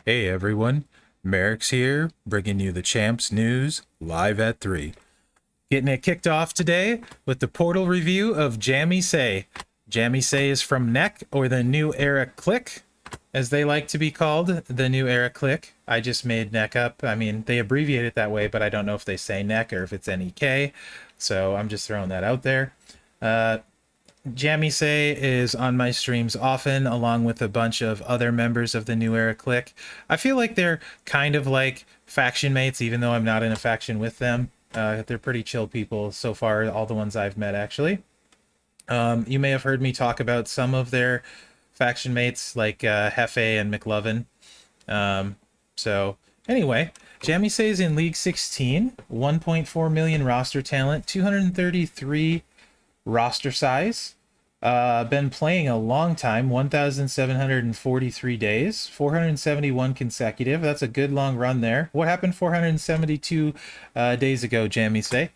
Hey everyone, Mherex here, bringing you the champs news live at 3. Getting it kicked off today with the portal review of Jammy Say. Jammy Say is from NEC, or the New Era Click, as they like to be called, the New Era Click. I just made NEC up. I mean, they abbreviate it that way, but I don't know if they say NEC or if it's NEK, so I'm just throwing that out there. Jammy Say is on my streams often, along with a bunch of other members of the New Era Clique. I feel like they're kind of like faction mates, even though I'm not in a faction with them. They're pretty chill people so far, all the ones I've met, actually. You may have heard me talk about some of their faction mates, like Hefe and McLovin. So, anyway, Jammy Say is in League 16, 1.4 million roster talent, 233 roster size. Been playing a long time, 1,743 days, 471 consecutive. That's a good long run there. What happened 472 days ago, Jammy Say?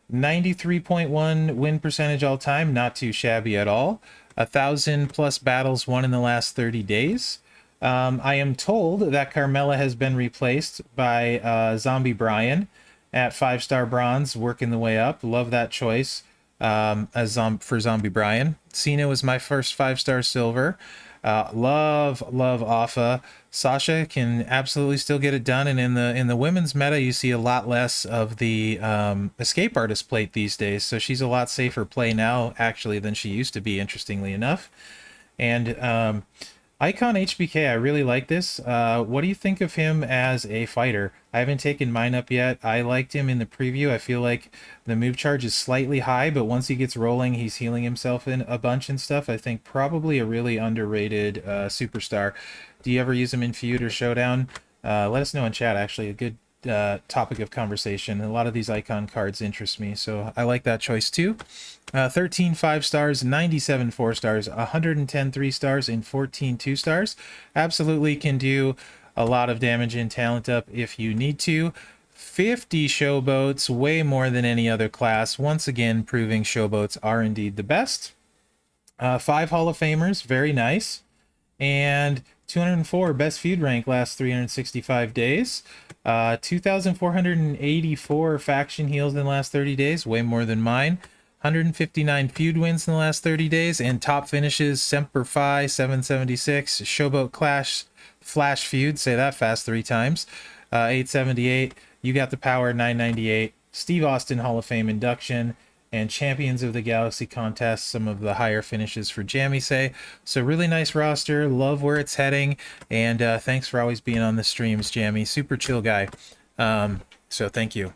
93.1 win percentage all time, not too shabby at all. 1,000 plus battles won in the last 30 days. I am told that Carmella has been replaced by Zombie Brian at 5-star bronze, working the way up. Love that choice. For Zombie Brian. Cena was my first 5-star silver. Love Alpha. Sasha can absolutely still get it done, and in the women's meta, you see a lot less of the escape artist plate these days. So she's a lot safer play now, actually, than she used to be. Interestingly enough, and Icon HBK, I really like this. What do you think of him as a fighter? I haven't taken mine up yet. I liked him in the preview. I feel like the move charge is slightly high, but once he gets rolling, he's healing himself in a bunch and stuff. I think probably a really underrated superstar. Do you ever use him in feud or showdown? Let us know in chat, actually. A good topic of conversation. A lot of these icon cards interest me, so I like that choice too. 13 5-stars, 97 4-stars, 110 3-stars, and 14 2-stars. Absolutely can do a lot of damage in talent up if you need to. 50 showboats, way more than any other class. Once again, proving showboats are indeed the best. 5 Hall of Famers, very nice. And 204 best feud rank last 365 days. 2,484 faction heals in the last 30 days, way more than mine. 159 feud wins in the last 30 days, and top finishes: Semper Fi 776, Showboat Clash Flash Feud, say that fast 3 times, 878, You Got the Power 998, Steve Austin Hall of Fame induction, and Champions of the Galaxy contest, some of the higher finishes for Jammy Say. So really nice roster, love where it's heading, and thanks for always being on the streams, Jammy. Super chill guy. So thank you.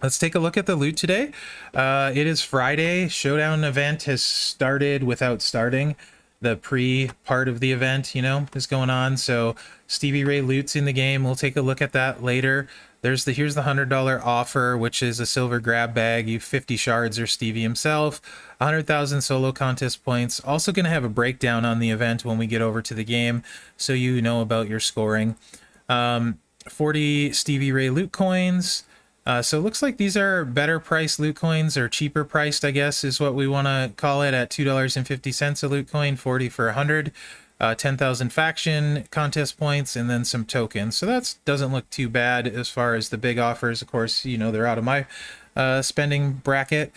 Let's take a look at the loot today. It is Friday. Showdown event has started without starting. The pre-part of the event, is going on. So Stevie Ray loot's in the game. We'll take a look at that later. Here's the $100 offer, which is a silver grab bag. You 50 shards or Stevie himself, 100,000 solo contest points. Also going to have a breakdown on the event when we get over to the game, so you know about your scoring. 40 Stevie Ray loot coins. So it looks like these are better priced loot coins, or cheaper priced, I guess is what we want to call it, at $2.50 a loot coin, 40 for 100. 10,000 faction contest points, and then some tokens. So that doesn't look too bad as far as the big offers. Of course, they're out of my spending bracket.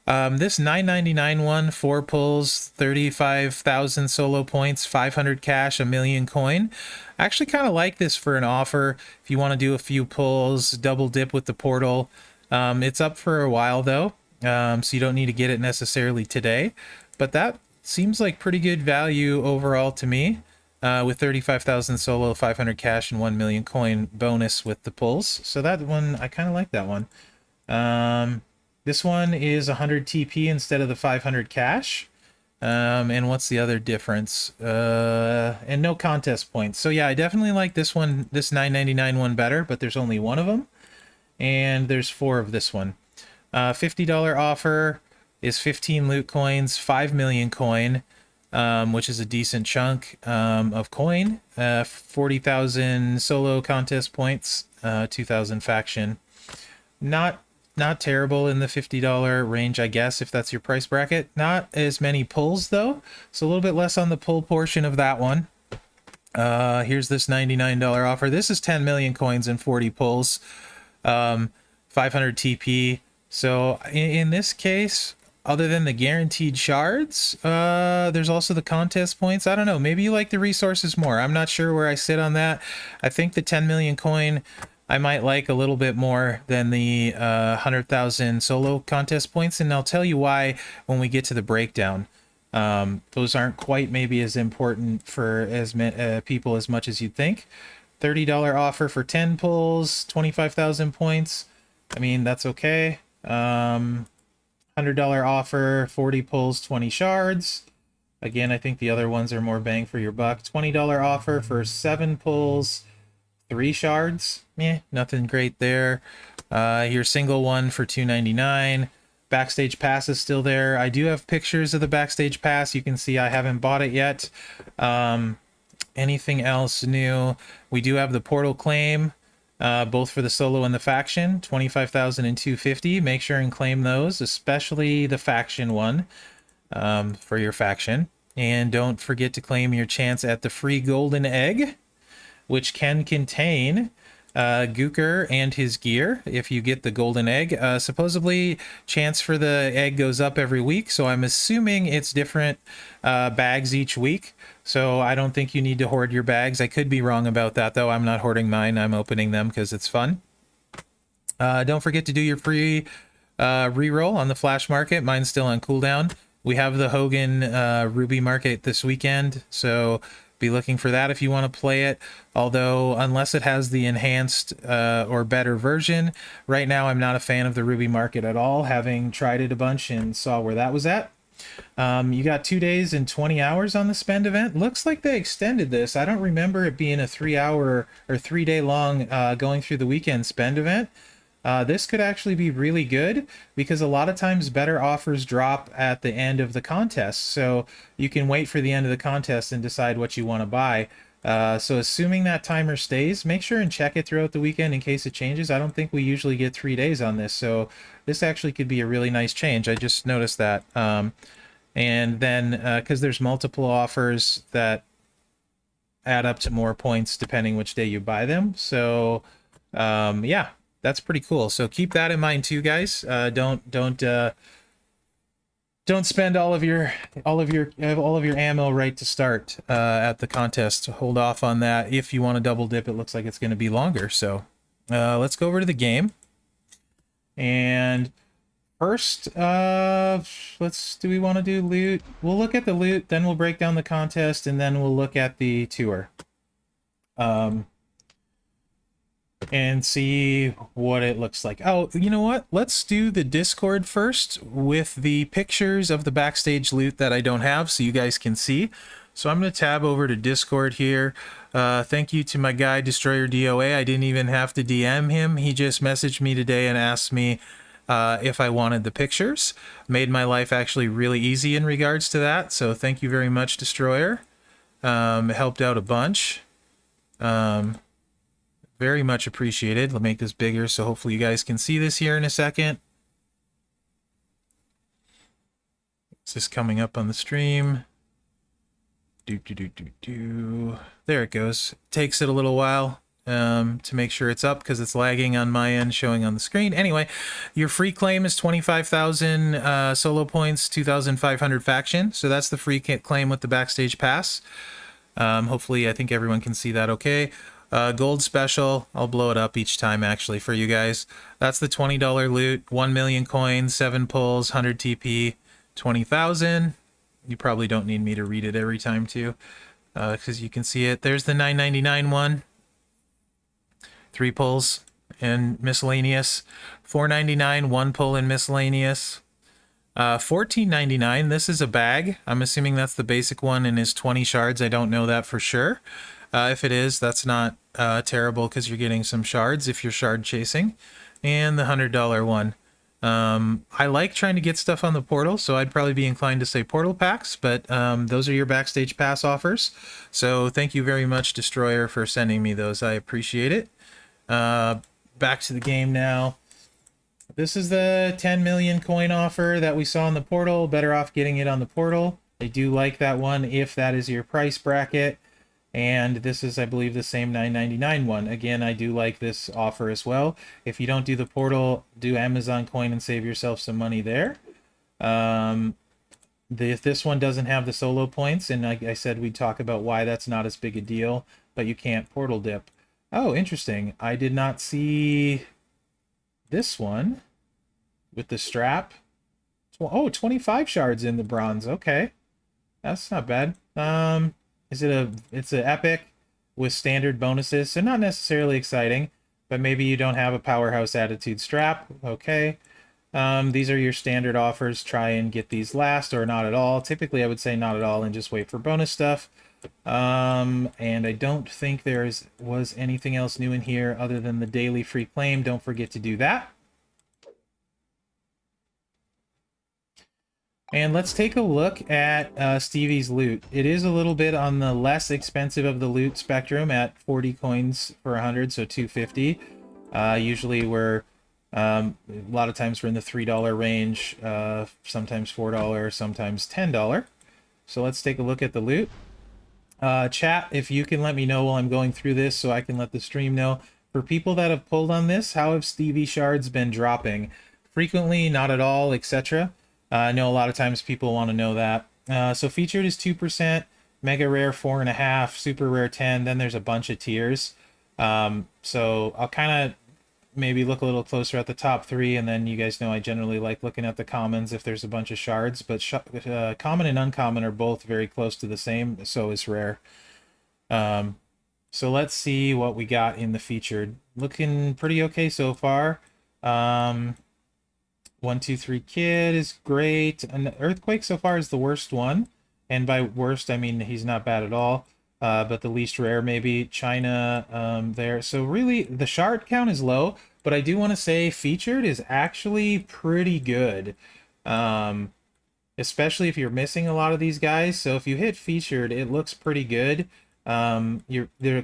This $9.99 one, 4 pulls, 35,000 solo points, 500 cash, a million coin. I actually kind of like this for an offer if you want to do a few pulls, double dip with the portal. It's up for a while though, so you don't need to get it necessarily today, but that seems like pretty good value overall to me, with 35,000 solo, 500 cash, and 1 million coin bonus with the pulls. So that one, I kind of like that one. This one is 100 TP instead of the 500 cash. And what's the other difference? And no contest points. So yeah, I definitely like this one, this $9.99 one better, but there's only one of them. And there's 4 of this one. $50 offer is 15 loot coins, 5 million coin, which is a decent chunk of coin. 40,000 solo contest points, 2,000 faction. Not terrible in the $50 range, I guess, if that's your price bracket. Not as many pulls though, so a little bit less on the pull portion of that one. Here's this $99 offer. This is 10 million coins and 40 pulls, 500 TP. So in this case, other than the guaranteed shards, there's also the contest points. I don't know, maybe you like the resources more. I'm not sure where I sit on that. I think the 10 million coin I might like a little bit more than the 100,000 solo contest points, and I'll tell you why when we get to the breakdown. Those aren't quite maybe as important for as people as much as you'd think. $30 offer for 10 pulls, 25,000 points. I mean, that's okay. $100 offer, 40 pulls, 20 shards. Again, I think the other ones are more bang for your buck. $20 offer for 7 pulls, 3 shards. Nothing great there. Your single one for $2.99. Backstage pass is still there. I do have pictures of the Backstage pass. You can see I haven't bought it yet. Anything else new? We do have the portal claim, both for the solo and the faction, 25,000 and 250. Make sure and claim those, especially the faction one, for your faction. And don't forget to claim your chance at the free golden egg, which can contain Gooker and his gear if you get the golden egg. Supposedly chance for the egg goes up every week, so I'm assuming it's different bags each week, so I don't think you need to hoard your bags. I could be wrong about that though. I'm not hoarding mine. I'm opening them because it's fun. Don't forget to do your free reroll on the flash market. Mine's still on cooldown. We have the Hogan Ruby market this weekend, so be looking for that if you want to play it. Although, unless it has the enhanced or better version, right now I'm not a fan of the Ruby market at all, having tried it a bunch and saw where that was at. You got 2 days and 20 hours on the spend event. Looks like they extended this. I don't remember it being a 3-hour or 3-day long going through the weekend spend event. This could actually be really good because a lot of times better offers drop at the end of the contest. So you can wait for the end of the contest and decide what you want to buy. So assuming that timer stays, make sure and check it throughout the weekend in case it changes. I don't think we usually get 3 days on this. So this actually could be a really nice change. I just noticed that. And then because there's multiple offers that add up to more points depending which day you buy them. So yeah. That's pretty cool. So keep that in mind too, guys. Don't spend all of your ammo right to start at the contest. Hold off on that. If you want to double dip, it looks like it's going to be longer. So let's go over to the game. And first, do we want to do loot? We'll look at the loot, then we'll break down the contest, and then we'll look at the tour. And see what it looks like. Oh, you know what? Let's do the Discord first with the pictures of the Backstage loot that I don't have so you guys can see. So I'm going to tab over to Discord here. Thank you to my guy, Destroyer DOA. I didn't even have to DM him. He just messaged me today and asked me if I wanted the pictures. Made my life actually really easy in regards to that. So thank you very much, Destroyer. It helped out a bunch. Very much appreciated. Let's make this bigger so hopefully you guys can see this here in a second. Is this coming up on the stream? There it goes. Takes it a little while to make sure it's up because it's lagging on my end, showing on the screen. Anyway, your free claim is 25,000 solo points, 2,500 faction. So that's the free claim with the Backstage pass. Hopefully, I think everyone can see that okay. Gold special, I'll blow it up each time actually for you guys. That's the $20 loot, 1 million coins, 7 pulls, 100 TP, 20,000. You probably don't need me to read it every time too, because you can see it. There's the $9.99 one, 3 pulls and miscellaneous. $4.99, 1 pull and miscellaneous. $14.99, this is a bag. I'm assuming that's the basic one and is 20 shards. I don't know that for sure. If it is, that's not terrible because you're getting some shards if you're shard chasing. And the $100 one. I like trying to get stuff on the portal, so I'd probably be inclined to say portal packs, but those are your Backstage pass offers. So thank you very much, Destroyer, for sending me those. I appreciate it. Back to the game now. This is the 10 million coin offer that we saw on the portal. Better off getting it on the portal. I do like that one if that is your price bracket. And this is, I believe, the same $9.99 one. Again, I do like this offer as well. If you don't do the portal, do Amazon coin and save yourself some money there. This one doesn't have the solo points, and like I said, we'd talk about why that's not as big a deal, but you can't portal dip. Oh, interesting. I did not see this one with the strap. Oh, 25 shards in the bronze. Okay. That's not bad. It's an epic with standard bonuses, so not necessarily exciting, but maybe you don't have a powerhouse attitude strap. Okay. These are your standard offers. Try and get these last or not at all. Typically, I would say not at all and just wait for bonus stuff. And I don't think was anything else new in here other than the daily free claim. Don't forget to do that. And let's take a look at Stevie's loot. It is a little bit on the less expensive of the loot spectrum at 40 coins for 100, so 250. Usually we're a lot of times we're in the $3 range, sometimes $4, sometimes $10. So let's take a look at the loot. Chat, if you can let me know while I'm going through this so I can let the stream know. For people that have pulled on this, how have Stevie shards been dropping? Frequently, not at all, etc. I know a lot of times people want to know that. So featured is 2%, mega rare 4.5, super rare 10, then there's a bunch of tiers. So I'll kind of maybe look a little closer at the top 3, and then you guys know I generally like looking at the commons if there's a bunch of shards, but common and uncommon are both very close to the same, so is rare. So let's see what we got in the featured. Looking pretty okay so far. 123 Kid is great. And Earthquake so far is the worst one. And by worst, I mean he's not bad at all. But the least rare maybe. China there. So really, the shard count is low. But I do want to say featured is actually pretty good. Especially if you're missing a lot of these guys. So if you hit featured, it looks pretty good. Of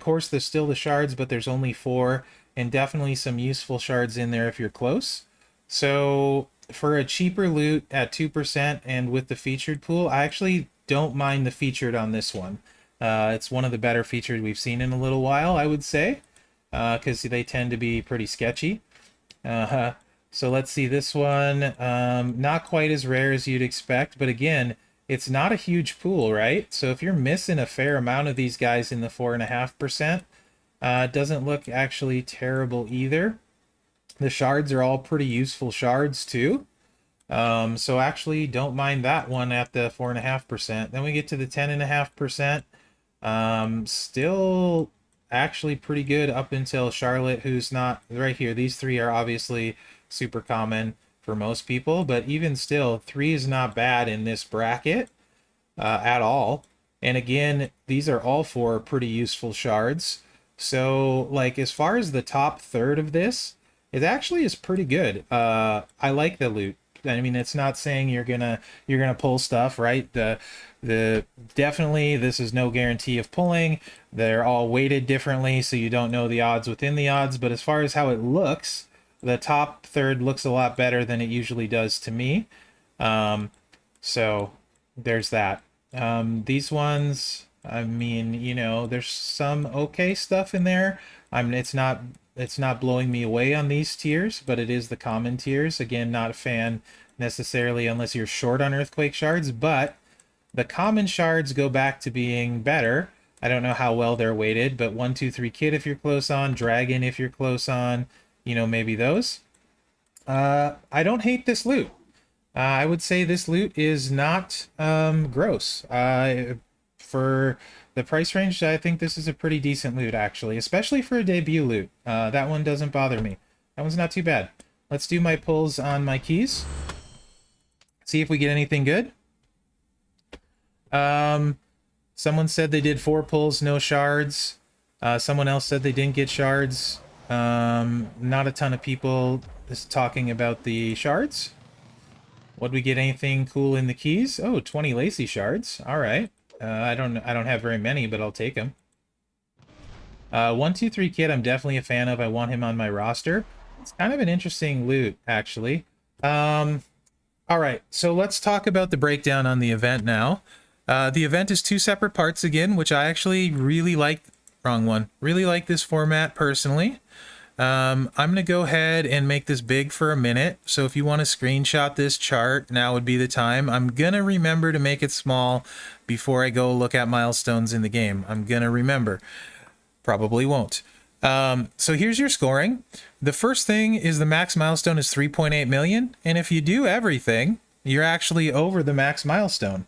course, there's still the shards, but there's only 4. And definitely some useful shards in there if you're close. So for a cheaper loot at 2% and with the featured pool, I actually don't mind the featured on this one. It's one of the better featured we've seen in a little while, I would say, because they tend to be pretty sketchy. So let's see this one. Not quite as rare as you'd expect, but again, it's not a huge pool, right? So if you're missing a fair amount of these guys in the 4.5%, it doesn't look actually terrible either. The shards are all pretty useful shards too. So actually don't mind that one at the 4.5%. Then we get to the 10.5%. Still actually pretty good up until Charlotte, who's not right here. These 3 are obviously super common for most people, but even still, 3 is not bad in this bracket at all. And again, these are all 4 pretty useful shards. So like as far as the top third of this, it actually is pretty good. I like the loot. I mean, it's not saying you're gonna pull stuff, right? Definitely this is no guarantee of pulling. They're all weighted differently, so you don't know the odds within the odds. But as far as how it looks, the top third looks a lot better than it usually does to me. So there's that. These ones, I mean, you know, there's some okay stuff in there. I mean, it's not blowing me away on these tiers, but it is the common tiers. Again, not a fan necessarily unless you're short on Earthquake shards, but the common shards go back to being better. I don't know how well they're weighted, but 123 Kid if you're close on, Dragon if you're close on, you know, maybe those. I don't hate this loot. I would say this loot is not gross. For the price range, I think this is a pretty decent loot, actually, especially for a debut loot. That one doesn't bother me. That one's not too bad. Let's do my pulls on my keys. See if we get anything good. Someone said they did 4 pulls, no shards. Someone else said they didn't get shards. Not a ton of people is talking about the shards. Would we get anything cool in the keys? Oh, 20 lacy shards. All right. I don't have very many, but I'll take them. 123 Kid, I'm definitely a fan of. I want him on my roster. It's kind of an interesting loot, actually. All right, so let's talk about the breakdown on the event now. The event is 2 separate parts again, which I actually really like. Wrong one. Really like this format personally. I'm going to go ahead and make this big for a minute. So if you want to screenshot this chart, now would be the time. I'm going to remember to make it small before I go look at milestones in the game. I'm going to remember. Probably won't. So here's your scoring. The first thing is the max milestone is 3.8 million. And if you do everything, you're actually over the max milestone.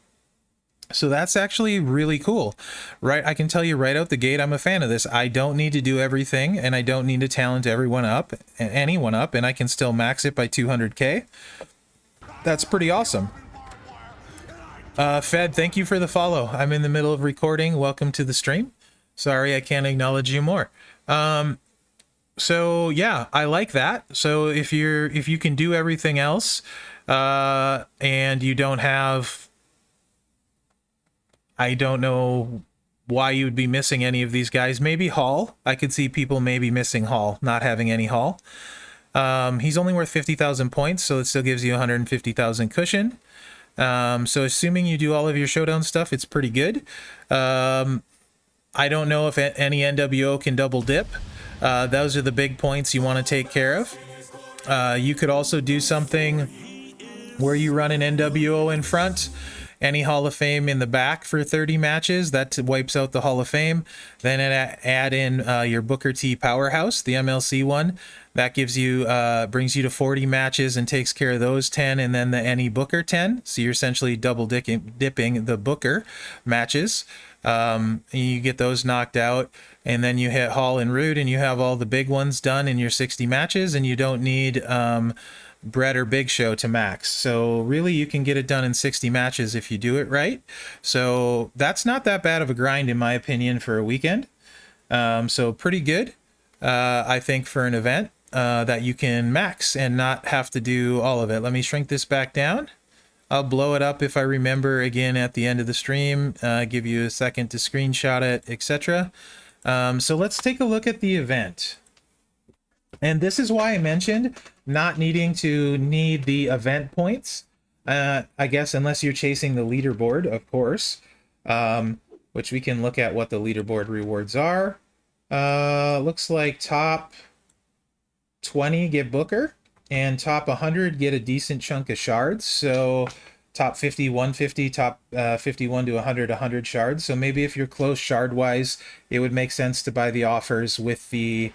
So that's actually really cool, right? I can tell you right out the gate, I'm a fan of this. I don't need to do everything, and I don't need to talent anyone up, and I can still max it by 200K. That's pretty awesome. Fed, thank you for the follow. I'm in the middle of recording. Welcome to the stream. Sorry, I can't acknowledge you more. So yeah, I like that. So if you can do everything else, and you don't have, I don't know why you would be missing any of these guys. Maybe Hall. I could see people maybe missing Hall, not having any Hall. He's only worth 50,000 points, so it still gives you 150,000 cushion. So assuming you do all of your showdown stuff, it's pretty good. I don't know if any NWO can double dip. Those are the big points you want to take care of. You could also do something where you run an NWO in front, any Hall of Fame in the back for 30 matches. That wipes out the Hall of Fame. Then add in your Booker T Powerhouse, the MLC one. That gives you brings you to 40 matches and takes care of those 10, and then the any Booker 10. So you're essentially double dipping the Booker matches. You get those knocked out, and then you hit Hall and Rude, and you have all the big ones done in your 60 matches, and you don't need Brett or Big Show to max. So really you can get it done in 60 matches if you do it right. So that's not that bad of a grind in my opinion for a weekend. So pretty good, I think, for an event that you can max and not have to do all of it. Let me shrink this back down. I'll blow it up if I remember again at the end of the stream, give you a second to screenshot it, etc. So let's take a look at the event. And this is why I mentioned not needing to need the event points, I guess, unless you're chasing the leaderboard, of course, which we can look at what the leaderboard rewards are. Looks like top 20 get Booker, and top 100 get a decent chunk of shards. So top 50, 150, top 51 to 100 shards. So maybe if you're close shard-wise, it would make sense to buy the offers with the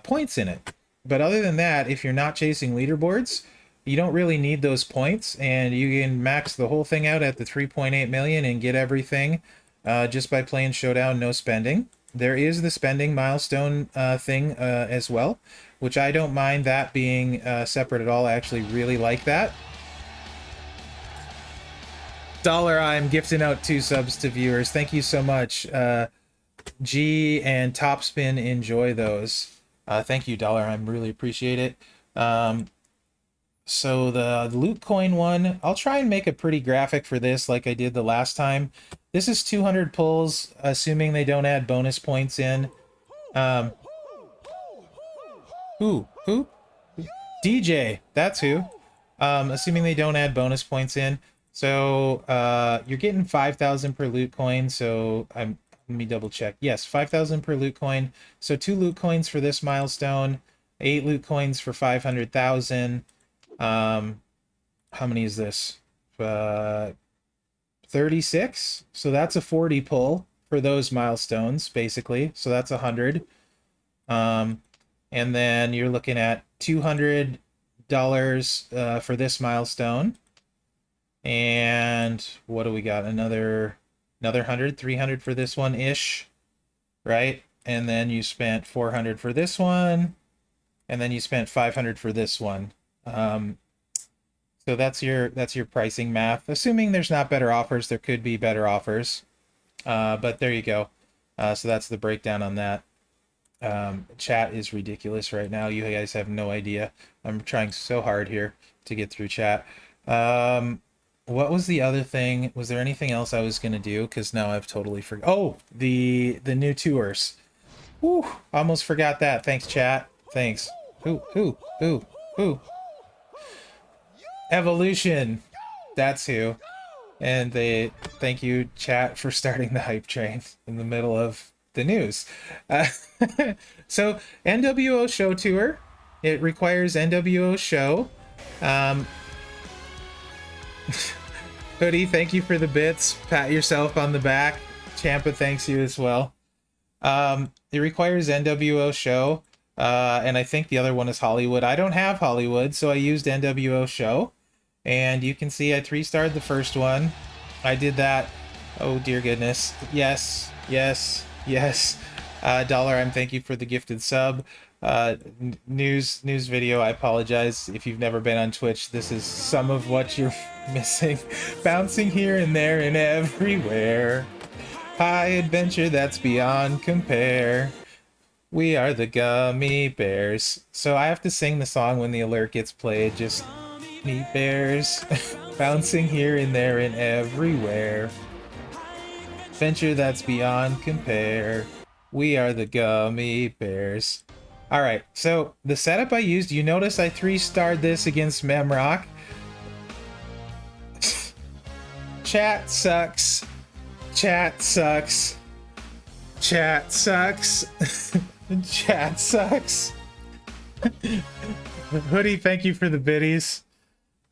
points in it. But other than that, if you're not chasing leaderboards, you don't really need those points, and you can max the whole thing out at the 3.8 million and get everything just by playing Showdown, no spending. There is the spending milestone thing as well, which I don't mind that being separate at all. I actually really like that. Dollar, I'm gifting out 2 subs to viewers. Thank you so much. G and Topspin, enjoy those. Thank you, Dollar. I really appreciate it. So the loot coin one, I'll try and make a pretty graphic for this like I did the last time. This is 200 pulls, assuming they don't add bonus points in. Who? DJ, that's who. Assuming they don't add bonus points in. So you're getting 5,000 per loot coin, so let me double check. Yes, 5,000 per loot coin. So 2 loot coins for this milestone, 8 loot coins for 500,000. How many is this? 36. So that's a 40 pull for those milestones, basically. So that's 100. And then you're looking at $200 for this milestone. And what do we got? Another 100, 300 for this one ish, right? And then you spent 400 for this one, and then you spent 500 for this one. So that's your pricing math. Assuming there's not better offers, there could be better offers, but there you go. So that's the breakdown on that. Chat is ridiculous right now. You guys have no idea. I'm trying so hard here to get through chat. What was the other thing? Was there anything else I was gonna do? Because now I've totally forgot. Oh, the new tours. Whew, almost forgot that. Thanks, chat. Thanks. Who? Evolution. That's who. And they thank you, chat, for starting the hype train in the middle of the news. Uh, so NWO show tour. It requires NWO show. Hoodie, thank you for the bits. Pat yourself on the back. Champa thanks you as well. It requires NWO show. And I think the other one is Hollywood. I don't have Hollywood, so I used NWO show. And you can see I 3-starred the first one. I did that. Oh, dear goodness. Yes, yes, yes. Dollar, thank you for the gifted sub. News video, I apologize if you've never been on Twitch. This is some of what you're missing. Bouncing here and there and everywhere. High adventure that's beyond compare. We are the gummy bears. So I have to sing the song when the alert gets played. Just me bears. Bouncing here and there and everywhere. Adventure that's beyond compare. We are the gummy bears. Alright, so the setup I used, you notice I 3-starred this against Mherex. Chat sucks. Chat sucks. Chat sucks. Chat sucks. Hoodie, thank you for the biddies.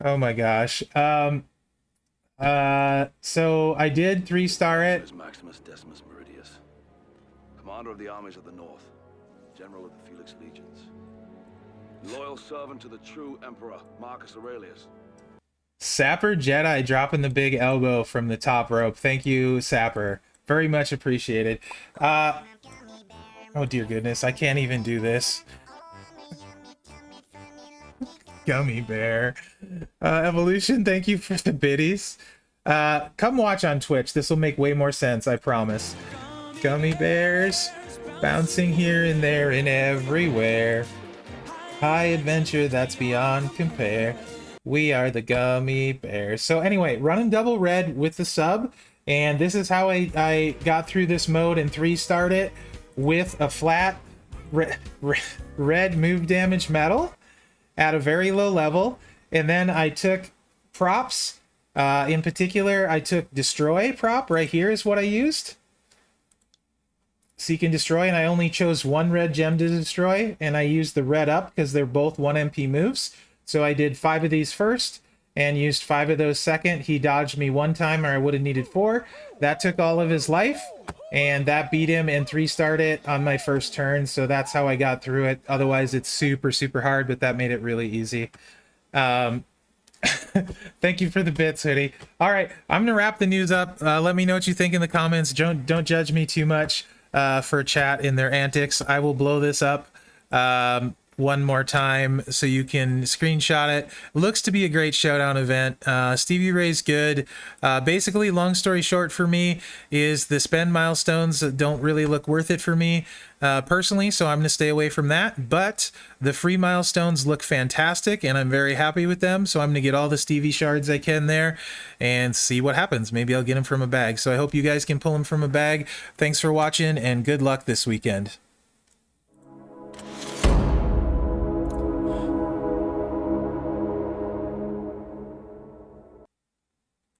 Oh my gosh. So I did 3-star it. Maximus Decimus Meridius, commander of the armies of the North, general of the Felix Legions, loyal servant to the true Emperor Marcus Aurelius. Sapper Jedi dropping the big elbow from the top rope. Thank you, Sapper. Very much appreciated. Oh dear goodness, I can't even do this. Gummy bear. Evolution, thank you for the biddies. Come watch on Twitch. This will make way more sense, I promise. Gummy bears. Bouncing here and there and everywhere. High adventure that's beyond compare. We are the gummy bears. So anyway, running double red with the sub. And this is how I got through this mode and 3-starred it with a flat red move damage medal at a very low level. And then I took props. In particular, I took destroy prop. Right here is what I used. Seek and destroy, and I only chose one red gem to destroy, and I used the red up because they're both 1 MP moves. So I did 5 of these first and used 5 of those second. He dodged me 1 time, or I would have needed 4. That took all of his life, and that beat him and 3-starred it on my first turn. So that's how I got through it. Otherwise, it's super, super hard, but that made it really easy. Thank you for the bits, Hoodie. All right, I'm gonna wrap the news up. Let me know what you think in the comments. Don't judge me too much for chat in their antics. I will blow this up one more time so you can screenshot it. Looks to be a great showdown event. Stevie Ray's good. Basically, long story short for me is the spend milestones don't really look worth it for me personally, so I'm going to stay away from that. But the free milestones look fantastic, and I'm very happy with them, so I'm going to get all the Stevie shards I can there and see what happens. Maybe I'll get them from a bag. So I hope you guys can pull them from a bag. Thanks for watching, and good luck this weekend.